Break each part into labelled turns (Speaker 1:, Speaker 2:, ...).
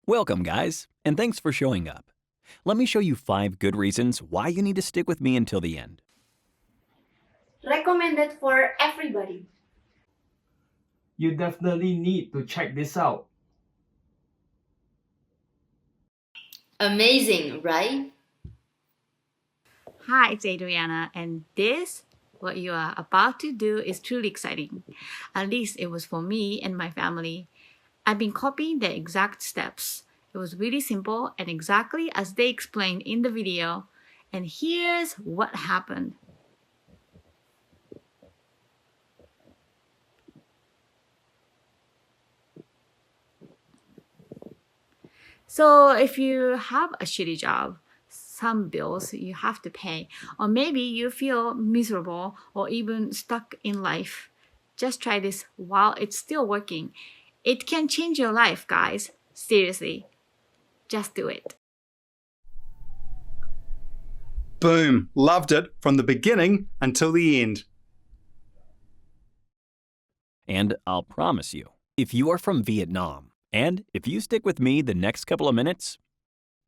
Speaker 1: Welcome, guys, and thanks for showing up. Let me show you 5 good reasons why you need to stick with me until the end.
Speaker 2: Recommended for everybody.
Speaker 3: You definitely need to check this out.
Speaker 4: Amazing, right?
Speaker 5: Hi, it's Adriana, and what you are about to do, is truly exciting. At least it was for me and my family. I've been copying the exact steps. It was really simple and exactly as they explained in the video. And here's what happened. So if you have a shitty job, some bills you have to pay, or maybe you feel miserable or even stuck in life, just try this while it's still working. It can change your life, guys. Seriously. Just do it.
Speaker 6: Boom. Loved it from the beginning until the end.
Speaker 1: And I'll promise you, if you are from Vietnam, and if you stick with me the next couple of minutes,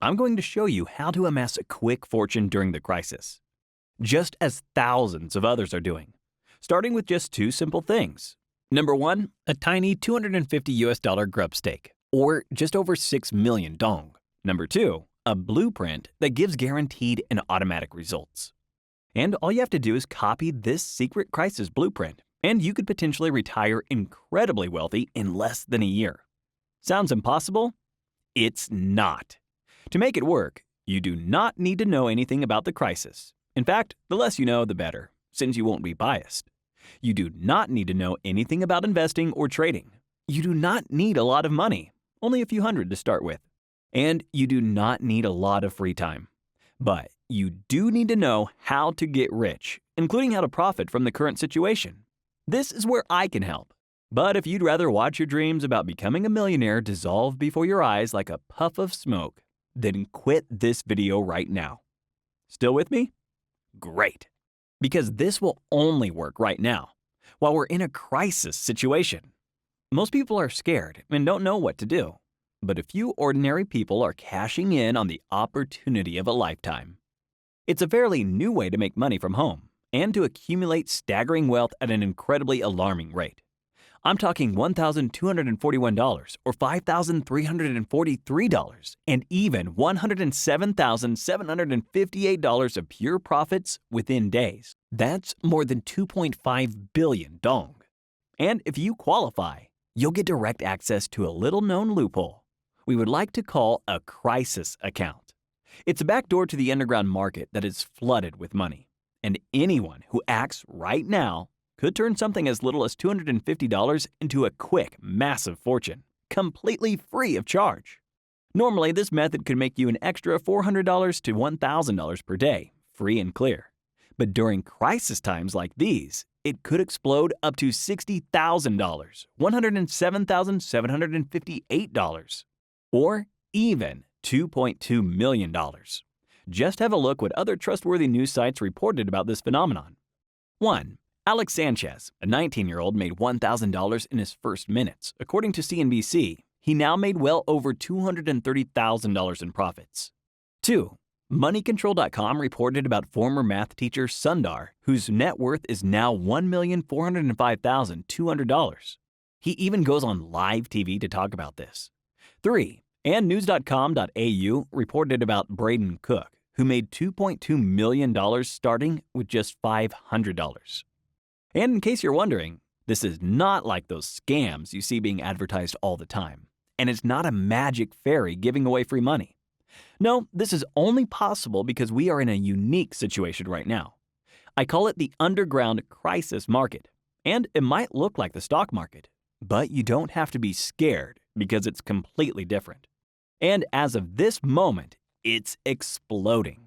Speaker 1: I'm going to show you how to amass a quick fortune during the crisis, just as thousands of others are doing, starting with just 2 simple things. Number 1, a tiny $250 grub stake, or just over 6 million dong. Number 2, a blueprint that gives guaranteed and automatic results. And all you have to do is copy this secret crisis blueprint, and you could potentially retire incredibly wealthy in less than a year. Sounds impossible? It's not. To make it work, you do not need to know anything about the crisis. In fact, the less you know, the better, since you won't be biased. You do not need to know anything about investing or trading. You do not need a lot of money, only a few hundred to start with. And you do not need a lot of free time. But you do need to know how to get rich, including how to profit from the current situation. This is where I can help. But if you'd rather watch your dreams about becoming a millionaire dissolve before your eyes like a puff of smoke, then quit this video right now. Still with me? Great. Because this will only work right now, while we're in a crisis situation. Most people are scared and don't know what to do. But a few ordinary people are cashing in on the opportunity of a lifetime. It's a fairly new way to make money from home and to accumulate staggering wealth at an incredibly alarming rate. I'm talking $1,241 or $5,343 and even $107,758 of pure profits within days. That's more than 2.5 billion dong. And if you qualify, you'll get direct access to a little-known loophole we would like to call a crisis account. It's a backdoor to the underground market that is flooded with money. And anyone who acts right now could turn something as little as $250 into a quick, massive fortune, completely free of charge. Normally, this method could make you an extra $400 to $1,000 per day, free and clear. But during crisis times like these, it could explode up to $60,000, $107,758, or even $2.2 million. Just have a look what other trustworthy news sites reported about this phenomenon. 1. Alex Sanchez, a 19-year-old, made $1,000 in his first minutes. According to CNBC, he now made well over $230,000 in profits. 2. MoneyControl.com reported about former math teacher Sundar, whose net worth is now $1,405,200. He even goes on live TV to talk about this. 3. And news.com.au reported about Braden Cook, who made $2.2 million starting with just $500. And in case you're wondering, this is not like those scams you see being advertised all the time. And it's not a magic fairy giving away free money. No, this is only possible because we are in a unique situation right now. I call it the underground crisis market. And it might look like the stock market, but you don't have to be scared because it's completely different. And as of this moment, it's exploding.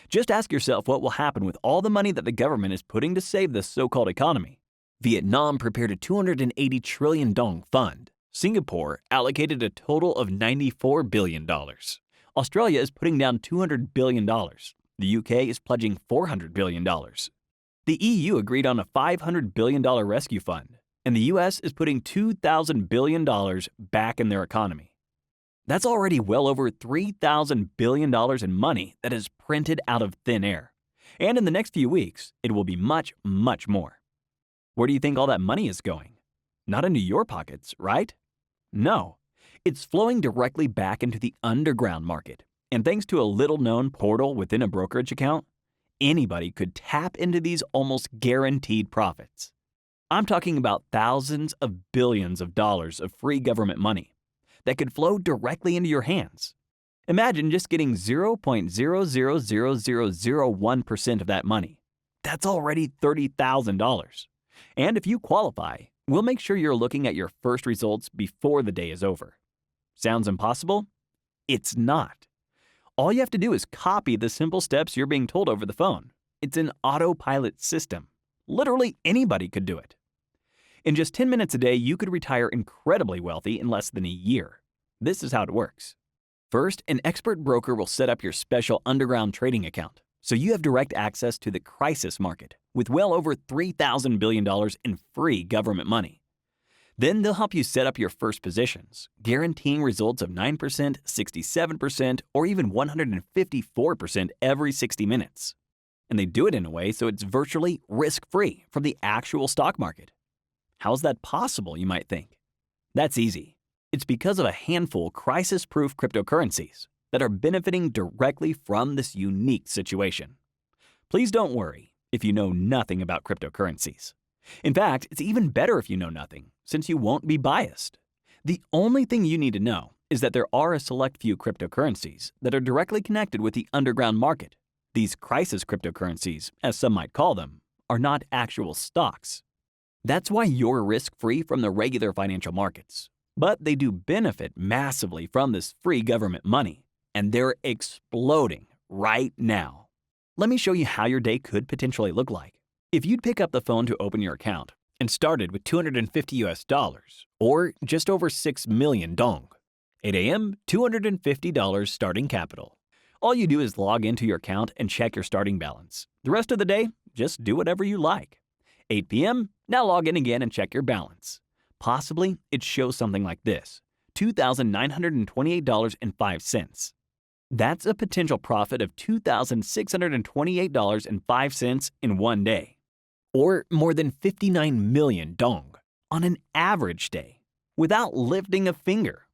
Speaker 1: Just ask yourself what will happen with all the money that the government is putting to save this so-called economy. Vietnam prepared a 280 trillion dong fund. Singapore allocated a total of $94 billion. Australia is putting down $200 billion. The UK is pledging $400 billion. The EU agreed on a $500 billion rescue fund, and the US is putting $2,000 billion back in their economy. That's already well over $3,000 billion in money that is printed out of thin air. And in the next few weeks, it will be much, much more. Where do you think all that money is going? Not into your pockets, right? No. It's flowing directly back into the underground market. And thanks to a little-known portal within a brokerage account, anybody could tap into these almost guaranteed profits. I'm talking about thousands of billions of dollars of free government money that could flow directly into your hands. Imagine just getting 0.000001% of that money. That's already $30,000. And if you qualify, we'll make sure you're looking at your first results before the day is over. Sounds impossible? It's not. All you have to do is copy the simple steps you're being told over the phone. It's an autopilot system. Literally anybody could do it. In just 10 minutes a day, you could retire incredibly wealthy in less than a year. This is how it works. First, an expert broker will set up your special underground trading account, so you have direct access to the crisis market with well over $3,000 billion in free government money. Then they'll help you set up your first positions, guaranteeing results of 9%, 67%, or even 154% every 60 minutes. And they do it in a way so it's virtually risk-free from the actual stock market. How's that possible, you might think? That's easy. It's because of a handful of crisis-proof cryptocurrencies that are benefiting directly from this unique situation. Please don't worry if you know nothing about cryptocurrencies. In fact, it's even better if you know nothing, since you won't be biased. The only thing you need to know is that there are a select few cryptocurrencies that are directly connected with the underground market. These crisis cryptocurrencies, as some might call them, are not actual stocks. That's why you're risk-free from the regular financial markets. But they do benefit massively from this free government money, and they're exploding right now. Let me show you how your day could potentially look like. If you'd pick up the phone to open your account and started with $250 or just over 6 million dong. 8 a.m., $250 starting capital. All you do is log into your account and check your starting balance. The rest of the day, just do whatever you like. 8 p.m., now log in again and check your balance. Possibly, it shows something like this, $2,928.05. That's a potential profit of $2,628.05 in one day, or more than 59 million dong on an average day, without lifting a finger.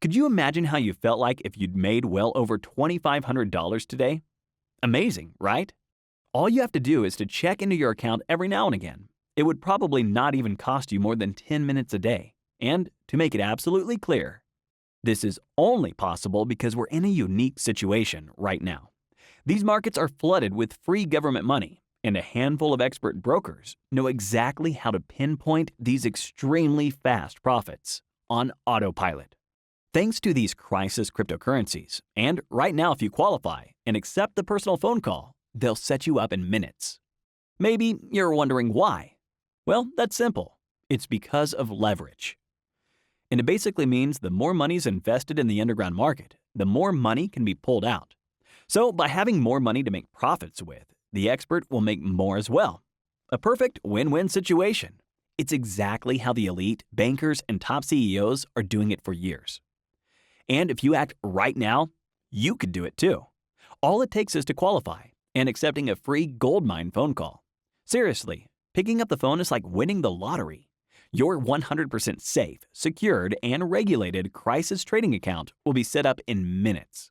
Speaker 1: Could you imagine how you felt like if you'd made well over $2,500 today? Amazing, right? All you have to do is to check into your account every now and again. It would probably not even cost you more than 10 minutes a day. And to make it absolutely clear, this is only possible because we're in a unique situation right now. These markets are flooded with free government money, and a handful of expert brokers know exactly how to pinpoint these extremely fast profits on autopilot. Thanks to these crisis cryptocurrencies, and right now if you qualify and accept the personal phone call, they'll set you up in minutes. Maybe you're wondering why. Well, that's simple. It's because of leverage. And it basically means the more money is invested in the underground market, the more money can be pulled out. So by having more money to make profits with, the expert will make more as well. A perfect win-win situation. It's exactly how the elite, bankers, and top CEOs are doing it for years. And if you act right now, you could do it too. All it takes is to qualify and accepting a free goldmine phone call. Seriously, picking up the phone is like winning the lottery. Your 100% safe, secured, and regulated crisis trading account will be set up in minutes.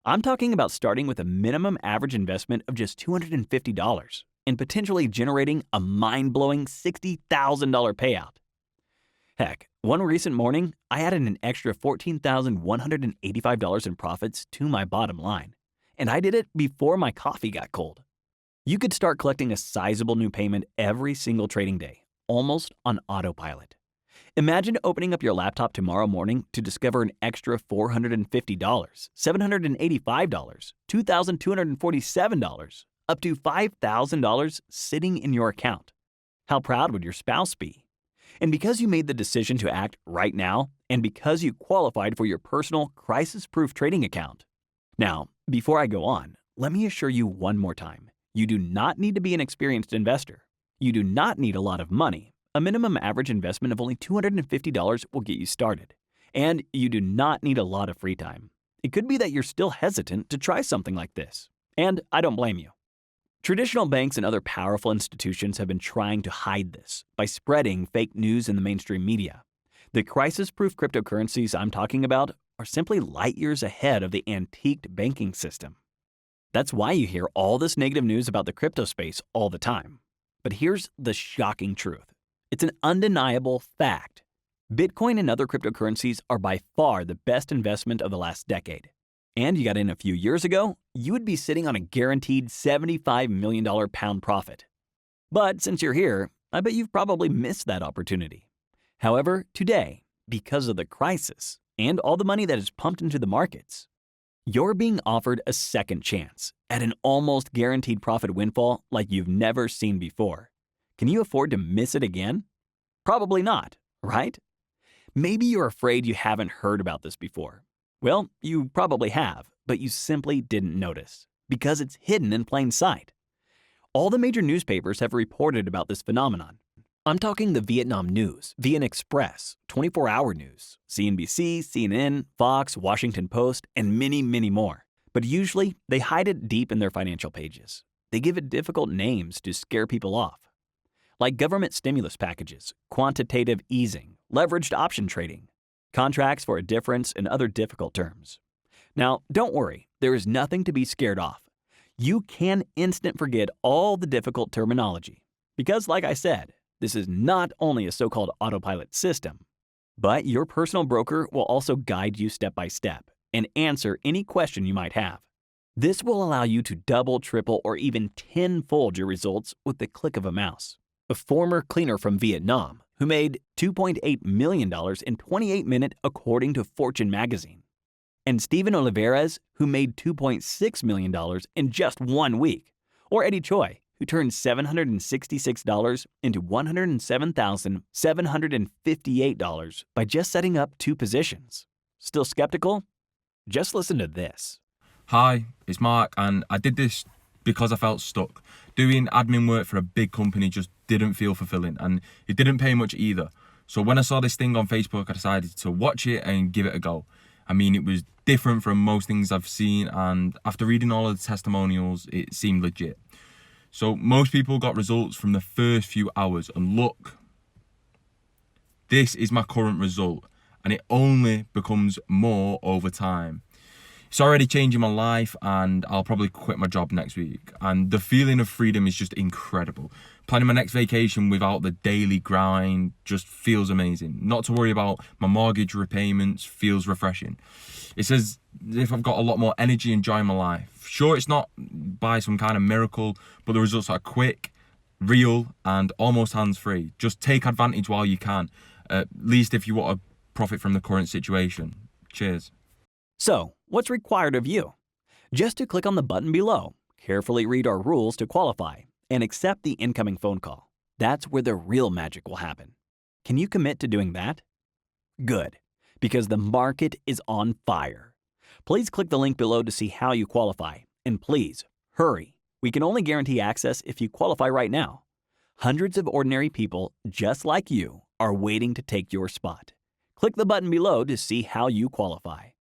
Speaker 1: I'm talking about starting with a minimum average investment of just $250 and potentially generating a mind-blowing $60,000 payout. Heck, one recent morning, I added an extra $14,185 in profits to my bottom line, and I did it before my coffee got cold. You could start collecting a sizable new payment every single trading day, almost on autopilot. Imagine opening up your laptop tomorrow morning to discover an extra $450, $785, $2,247, up to $5,000 sitting in your account. How proud would your spouse be? And because you made the decision to act right now, and because you qualified for your personal crisis-proof trading account. Now, before I go on, let me assure you one more time, you do not need to be an experienced investor. You do not need a lot of money. A minimum average investment of only $250 will get you started. And you do not need a lot of free time. It could be that you're still hesitant to try something like this. And I don't blame you. Traditional banks and other powerful institutions have been trying to hide this by spreading fake news in the mainstream media. The crisis-proof cryptocurrencies I'm talking about are simply light years ahead of the antiqued banking system. That's why you hear all this negative news about the crypto space all the time. But here's the shocking truth. It's an undeniable fact. Bitcoin and other cryptocurrencies are by far the best investment of the last decade. And you got in a few years ago, you would be sitting on a guaranteed $75 million pound profit. But since you're here, I bet you've probably missed that opportunity. However, today, because of the crisis and all the money that is pumped into the markets, you're being offered a second chance at an almost guaranteed profit windfall like you've never seen before. Can you afford to miss it again? Probably not, right? Maybe you're afraid you haven't heard about this before. Well, you probably have, but you simply didn't notice because it's hidden in plain sight. All the major newspapers have reported about this phenomenon. I'm talking the Vietnam News, VN Express, 24-Hour News, CNBC, CNN, Fox, Washington Post, and many, many more. But usually, they hide it deep in their financial pages. They give it difficult names to scare people off, like government stimulus packages, quantitative easing, leveraged option trading, contracts for a difference, and other difficult terms. Now, don't worry, there is nothing to be scared off. You can instant forget all the difficult terminology. Because like I said, this is not only a so-called autopilot system, but your personal broker will also guide you step by step and answer any question you might have. This will allow you to double, triple, or even tenfold your results with the click of a mouse. A former cleaner from Vietnam who made $2.8 million in 28 minutes according to Fortune magazine. And Steven Oliverjames, who made $2.6 million in just 1 week. Or Eddie Choi, who turned $766 into $107,758 by just setting up 2 positions. Still skeptical? Just listen to this.
Speaker 4: Hi, it's Mark, and I did this because I felt stuck. Doing admin work for a big company just didn't feel fulfilling, and it didn't pay much either. So when I saw this thing on Facebook, I decided to watch it and give it a go. I mean, it was different from most things I've seen, and after reading all of the testimonials, it seemed legit. So most people got results from the first few hours, and look, this is my current result, and it only becomes more over time. It's already changing my life, and I'll probably quit my job next week. And the feeling of freedom is just incredible. Planning my next vacation without the daily grind just feels amazing. Not to worry about my mortgage repayments feels refreshing. It's as if I've got a lot more energy and joy in my life. Sure, it's not by some kind of miracle, but the results are quick, real, and almost hands-free. Just take advantage while you can, at least if you want to profit from the current situation. Cheers.
Speaker 1: So, what's required of you? Just to click on the button below, carefully read our rules to qualify, and accept the incoming phone call. That's where the real magic will happen. Can you commit to doing that? Good, because the market is on fire. Please click the link below to see how you qualify, and please, hurry. We can only guarantee access if you qualify right now. Hundreds of ordinary people just like you are waiting to take your spot. Click the button below to see how you qualify.